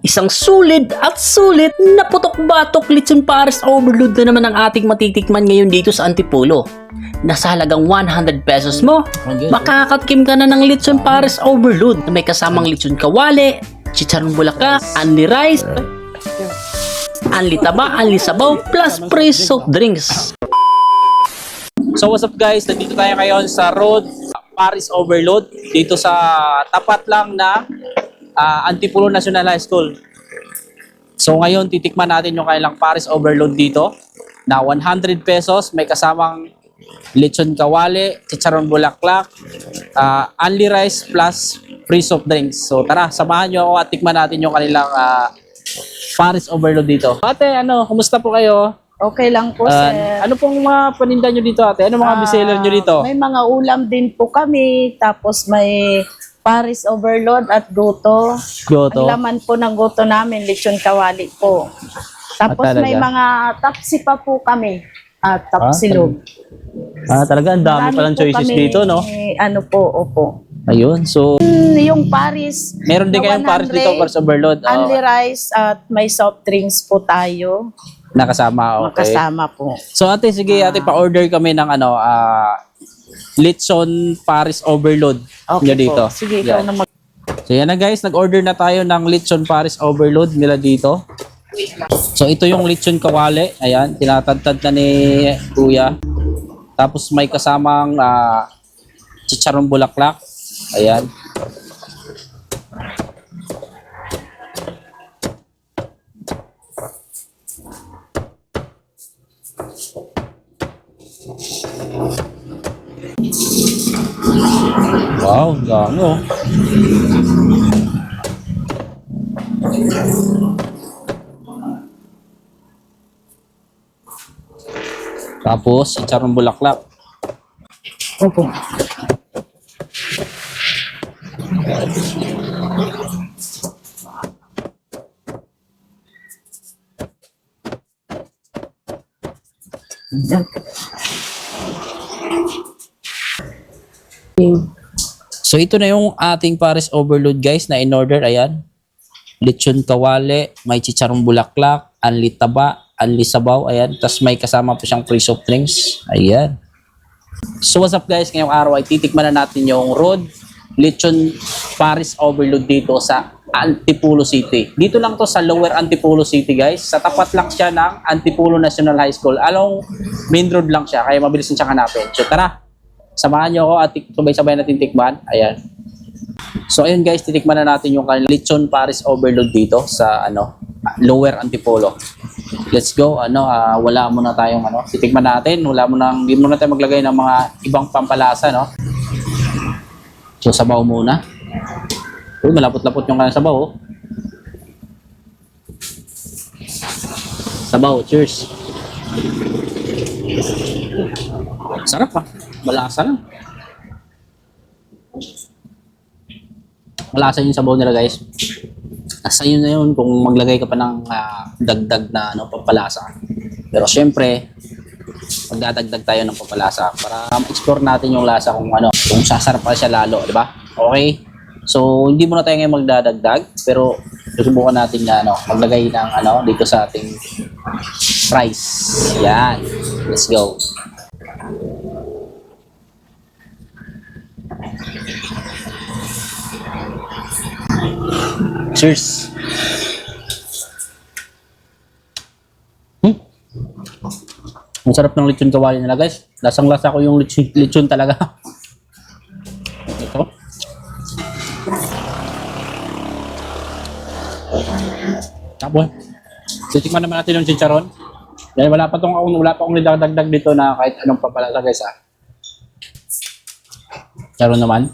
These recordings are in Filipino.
Isang sulit at sulit na putok-batok lechon Paris overload na naman ang ating matitikman ngayon dito sa Antipolo. Nasa halagang 100 pesos mo, makakatkim ka na ng lechon Paris overload na may kasamang lechon kawali, chicharong bulaklak, unli rice, unli taba, unli sabaw, plus free soft drinks. So what's up guys, nandito tayo ngayon sa Road Paris Overload dito sa tapat lang na Antipolo National High School. So ngayon titikman natin yung kailang Paris Overload dito na 100 pesos, may kasamang lechon kawali, chicharon bulaklak, unli rice plus free soft drinks. So tara, samahan nyo ako at tikman natin yung kanilang Paris Overload dito. Ate, kumusta po kayo? Okay lang po, sir. Ano pong mga paninda nyo dito, ate? Ano mga bestseller nyo dito? May mga ulam din po kami. Tapos may Paris Overload at goto. Goto? Ang laman po ng goto namin, lechon kawali po. Tapos may mga tapsi pa po kami. At tapsilog. Talaga, ang dami palang choices dito, no? Ano po, opo. Ayun, so... Yung Paris. Meron din kayong Paris dito, Paris Overload. Unli rice at may soft drinks po tayo. Nakasama, okay. Makasama po. So ate, sige ate, pa-order kami ng lechon Paris Overload nyo dito. Po. Sige, ikaw na So yan na guys, nag-order na tayo ng lechon Paris Overload nila dito. So ito yung lechon kawali. Ayan, tinatadtad na ni Kuya. Tapos may kasamang chicharon bulaklak. Ayan. Wow, dami oh. Tapos, chicharon bulaklak. Opo. So ito na yung ating Paris Overload guys na in-order. Ayan. Lechon kawali, may chicharong bulaklak, unli taba, unli sabaw. Ayan. Tapos may kasama po siyang free soft drinks. Ayan. So what's up guys? Ngayong araw ay titikman na natin yung Road Lechon Paris Overload dito sa Antipolo City. Dito lang to sa Lower Antipolo City guys. Sa tapat lang siya ng Antipolo National High School. Along main road lang siya. Kaya mabilis siyang hanapin. So tara. Samahan nyo ako at sabay-sabay natin tikman. Ayan. So ayun guys, titikman na natin yung lechon Paris Overload dito sa Lower Antipolo. Let's go. Wala muna tayong titikman natin. Hindi muna tayo maglagay ng mga ibang pampalasa, no? So sabaw muna. Uy, malapot-lapot yung kanyang sabaw, oh. Sabaw, cheers. Sarap ah. Malasa lang. Malasa yung sabaw nila guys. Nasa yun na yun kung maglagay ka pa ng dagdag na pampalasa. Pero syempre, magdadagdag tayo ng pampalasa para ma-explore natin yung lasa kung sasarap pa siya lalo, di ba? Okay? So, hindi muna tayo ngayon magdadagdag, pero susubukan natin na maglagay ng dito sa ating fries. Yan. Let's go. Cheers. Ang sarap ng lechon kawali nila guys. Lasang-lasa ko yung lechon talaga. Ito. Tapos, titikman naman natin yung chicharon. Dahil wala pa akong nidagdag dito na kahit anong papalasa guys ah. Chicharon naman.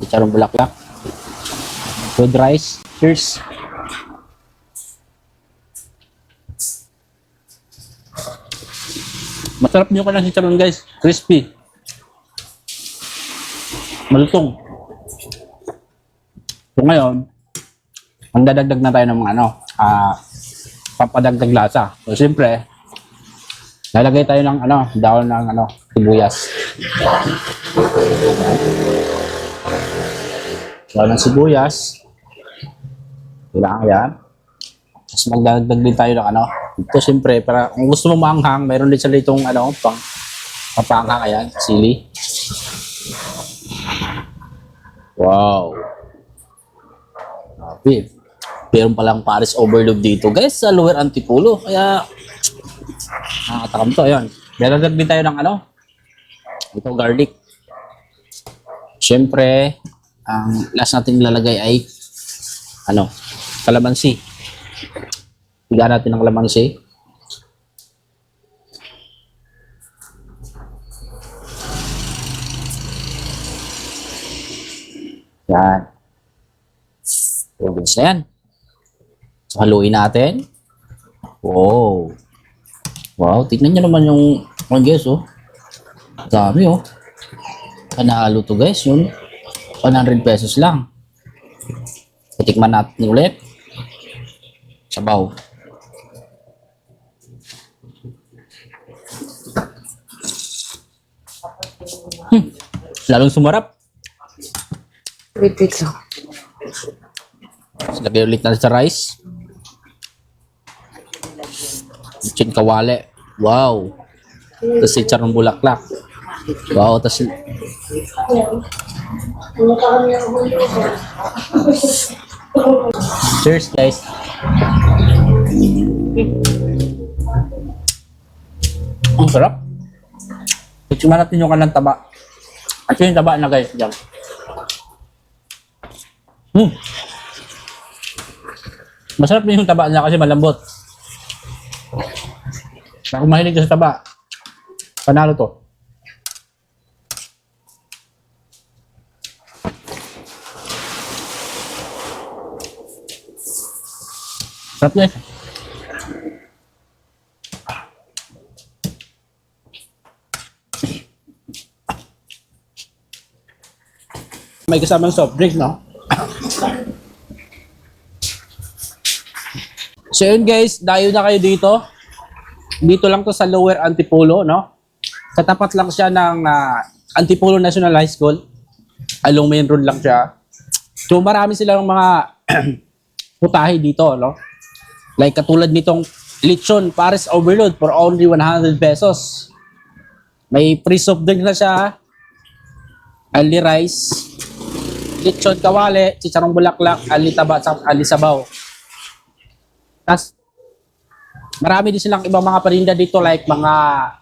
Chicharon bulaklak. Good rice. Cheers. Masarap nyo ka ng chicharon guys. Crispy. Malutong. So ngayon, ang dadagdag na tayo ng mga papadagdag lasa. So siyempre, lalagay tayo ng dahon ng sibuyas. Dahon ng sibuyas. Kailangan yan. Tapos magdagdag din tayo ng ano. Ito siyempre, para kung gusto mo maanghang, mayroon din sila itong ano, papanghang, ayan, sili. Wow. Grabe. Meron palang Paris overload dito, guys, sa Lower Antipolo. Kaya, nakakatakam to, ayan. Dadagdag din tayo ng ano, ito, garlic. Siyempre, ang last natin ilalagay ay ano, kalamansi. Higa natin ng kalamansi. Yan. Tubig na yan. So, haluin natin. Wow. Wow, tignan nyo naman yung guys, oh. Dami, oh. Panalo to, guys. Yun, 100 pesos lang. Titikman natin ulit. Sabaw. Lalong sumarap. Wait lang. Lagay ulit natin sa rice. Lechon kawali. Wow. Tapos si charong bulaklak. Wow. Tapos cheers, guys. Ang sarap. Tikman natin yung kanang taba. At yung taba na, guys, dyan. Masarap din yung taba niya kasi malambot. Kung mahilig ka sa taba, panalo to. Sarap niya. May kasamang soft drink, no? So yun, guys, dayo na kayo dito. Dito lang to sa Lower Antipolo, no? Katapat lang siya ng Antipolo National High School. Along main road lang siya. So marami silang mga putahe dito, no? Like katulad nitong lechon Paris overload for only 100 pesos. May free soft drink na siya. Ali rice, lechon kawali, chicharong bulaklak, ali taba, ali sabaw. Tapos, marami din silang ibang mga parinda dito like mga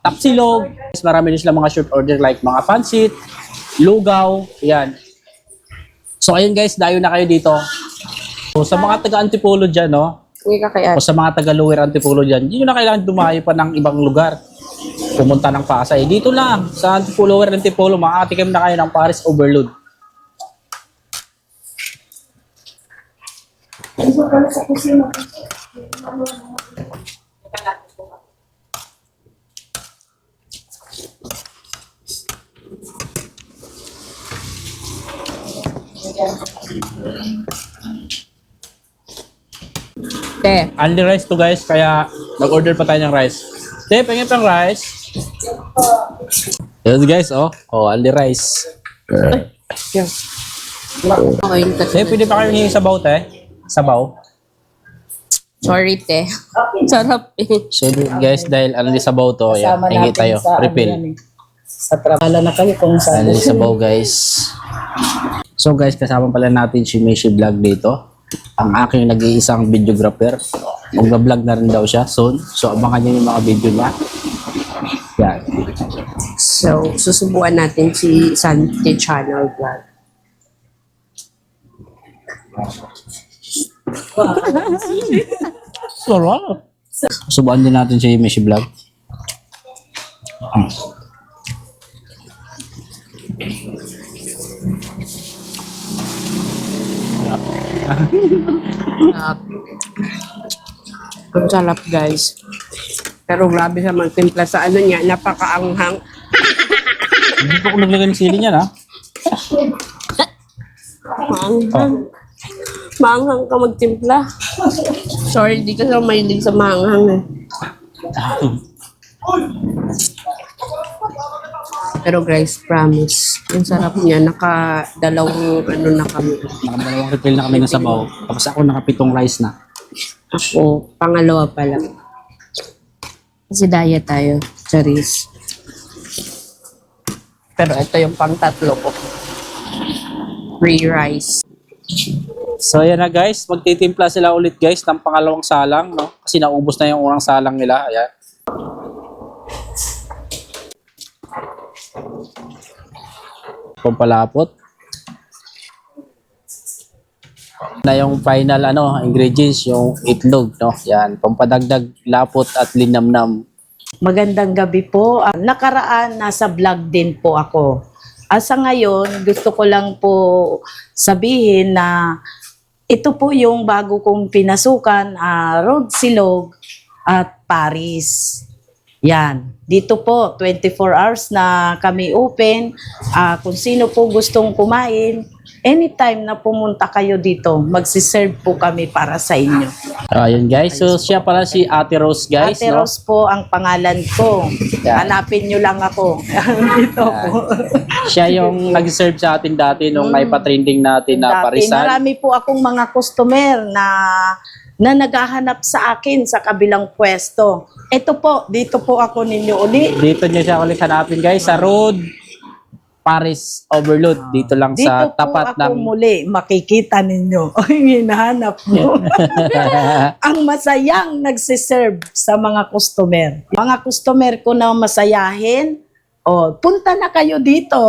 tapsilog. Marami din silang mga short order like mga pansit, lugaw, yan. So, ayun guys, dayo na kayo dito. So, sa mga taga-Antipolo dyan, no? O sa mga taga-Lower Antipolo dyan, hindi nyo na kailangan dumayo pa ng ibang lugar. Pumunta ng Pasay. Dito lang, sa Antipolo, Lower Antipolo, makakatikim na kayo ng Paris overload. Te. Only rice to, guys, kaya mag-order pa tayo ng rice. Te, pengin pang rice. Yes, guys, oh. Oh, only rice. Te, pwede pa kayo hingi sabaw, te? Sabaw. Sorry, te. Sarap eh. So, guys, dahil only sabaw to, yan, hingi tayo. Refill. Sa trabaho na kayo kung saan. Only sabaw, guys. So, guys, kasama pala natin si Mishi Vlog dito. Ang aking nag-iisang videographer. Mag-vlog na rin daw siya soon. So, abangan niyo yung mga video niya. Yan. So, susubukan natin si Santi Channel Vlog. Sarap. Subukan din natin si Mishi Vlog. Ang sarap, guys. Pero grabe sa magtimpla sa ano niya, napakaanghang. Hindi po ako naglagay ng sili niya, ha? Maanghang. Maanghang ka magtimpla. Sorry, di ka sa mahilig sa maanghang eh. Pero guys, promise. Ang sarap niya. Naka-dalawang ano na kami. Nakadalawang refill na kami ng sabaw. Tapos ako nakapitong rice na. Ako, pangalawa pa lang. Kasi diet tayo. Charis. Pero ito yung pang-tatlo ko. Free rice. So ayan na guys, magtitimpla sila ulit guys ng pangalawang salang, no? Kasi naubos na yung unang salang nila. Ayan. Pampalapot. Na yung final ingredients, yung itlog, no? Yan, pampadagdag lapot at linamnam. Magandang gabi po. Nakaraan, nasa vlog din po ako. Sa ngayon, gusto ko lang po sabihin na ito po yung bago kong pinasukan, Road Silog at Paris. Yan. Dito po, 24 hours na kami open. Kung sino po gustong kumain, anytime na pumunta kayo dito, magsiserve po kami para sa inyo. Ayun guys, so siya pala si Ate Rose guys, Ate no? Rose po ang pangalan ko. Yan. Hanapin nyo lang ako. Dito po. Siya yung nag-serve sa atin dati nung may patrending natin na Dati, parisan. marami po akong mga customer na naghahanap sa akin sa kabilang pwesto. Ito po, dito po ako ninyo uli. Dito niyo siya ulit hanapin guys sa Road Paris Overload. Dito lang Dito sa po tapat ako ng muli, makikita ninyo. Ang hinahanap mo. Ang masayang nagsiserve sa mga customer. Mga customer ko na masayahin, punta na kayo dito.